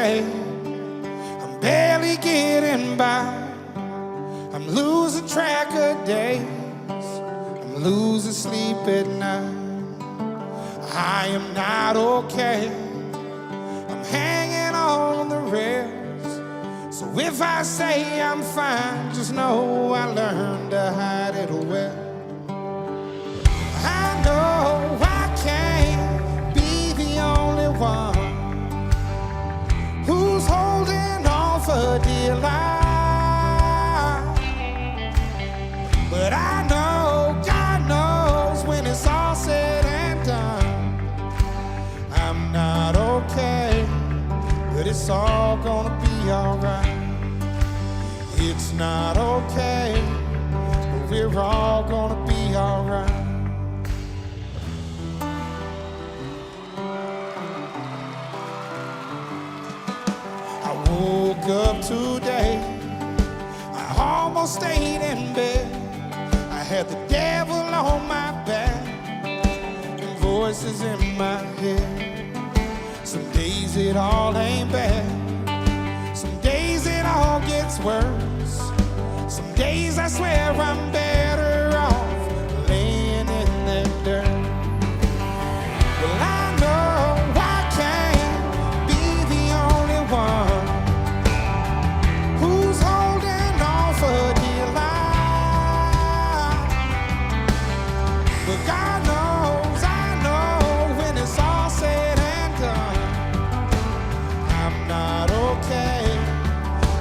okay. I'm barely getting by. I'm losing track of days. I'm losing sleep at night. I am not okay. I'm hanging on the rails. So if I say I'm fine, just know I learned to hide it well. I know I can't be the only one who's holding on for dear life. But I know God knows when it's all said and done, I'm not okay, but it's all gonna be alright. It's not okay, but we're all gonna be alright. I woke up today, I almost stayed in bed. I had the devil on my back and voices in my head. Some days it all ain't bad, some days it all gets worse. Some days I swear I'm better off laying in that dirt. Well, I know I can't be the only one who's holding on for dear life. But God knows, I know when it's all said and done, I'm not okay,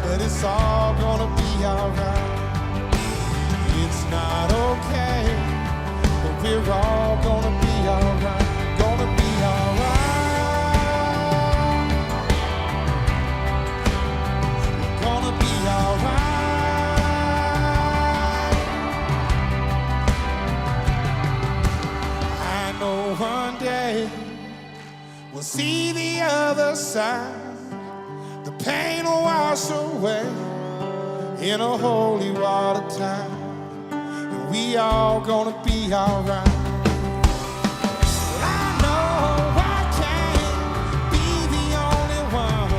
but it's all gonna be alright. It's not okay, but we're all gonna be alright. Gonna be alright. Gonna be alright. I know one day we'll see the other side. The pain will wash away in a holy water time, and we all gonna be alright. I know I can't be the only one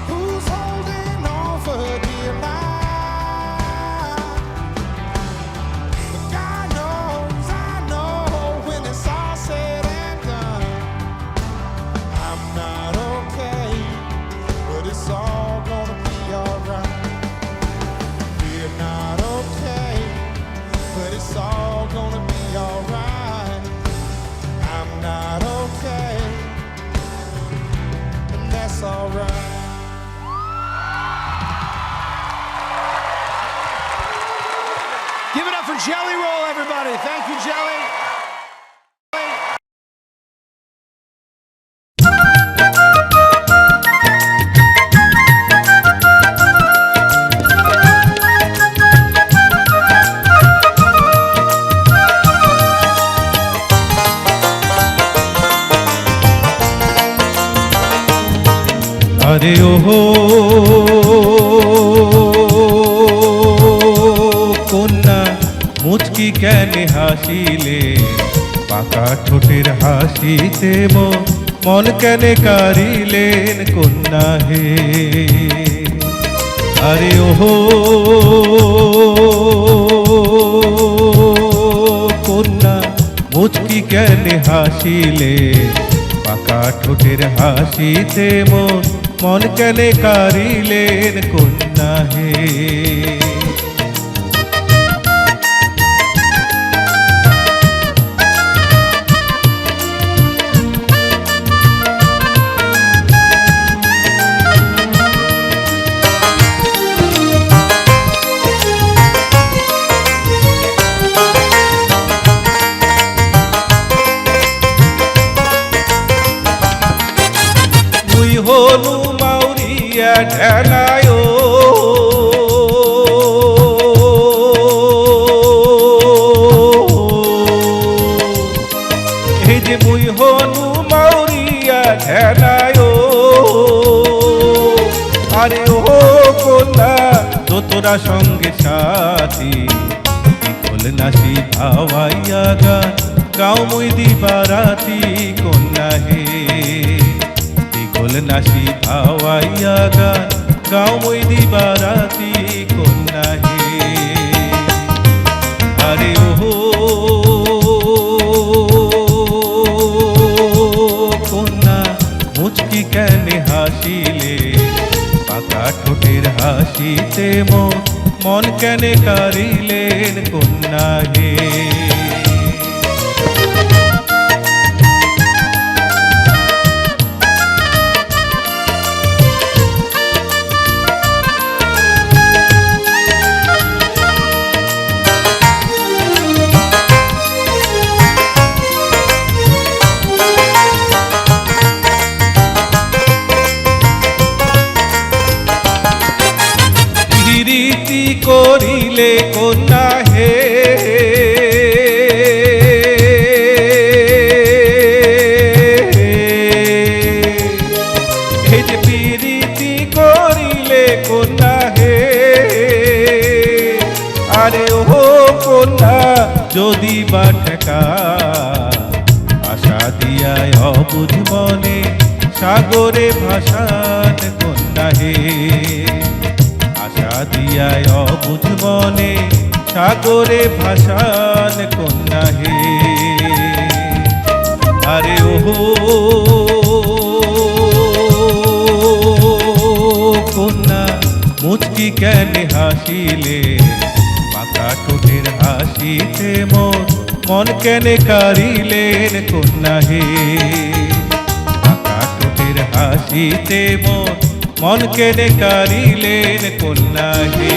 who's holding on for dear life. But God knows, I know when it's all said and done, I'm not okay, but it's all gonna be alright. We're not okay, but it's all gonna be alright. I'm not okay, and that's alright. Give it up for Jelly Roll, everybody. Thank you, Jelly. আরে ওহো কন্যা মুচকি কেন হাসিলে, পাকা ঠোঁটের হাসিতে মন কেন কারিলেন কন্যা হে। আরে ওহো কন্যা মুচকি কেন হাসিলে, পাকা ঠোঁটের হাসিতে মন কেন কারিলেন কন্যা হে। মুই হলু মাউরিয়া ঢেলায়, এই যে মুই হলু মাউরিয়া ঢেলায়। আরে ও কন্যা তোরা সঙ্গে সাথী, বিকল নাসি ভাওয়াইয়া গান গাও মুই দিবারাতি কন্যা হে। ঢোল নাসি ভাওয়াইয়া গান গাও মই দিবারাতি কন্যা হে আরে ওহো কন্যা মুচকি কেনে হাসিলে পাকা ঠোঁটের হাসিতে মন কেনে কারিলেন কন্যা হে প্রীতি করিলে কন্যা হে এই যে প্রীতি করিলে কন্যা হে আরে ও কন্যা যদি বা ঠেকা আশা দিয়ায় অবুঝ মনে সাগরে ভাসান কন্যা হে আশা দিয়ায় অবুঝ মনে সাগরে ভাসান কন্যা হে আরে ওহো কন্যা মুচকি কেনে হাসিলে পাকা ঠোঁটের হাসিতে মন কেনে কারিলেন কন্যা হে পাকা ঠোঁটের হাসিতে মন কেনে কারিলেন কন্যা হে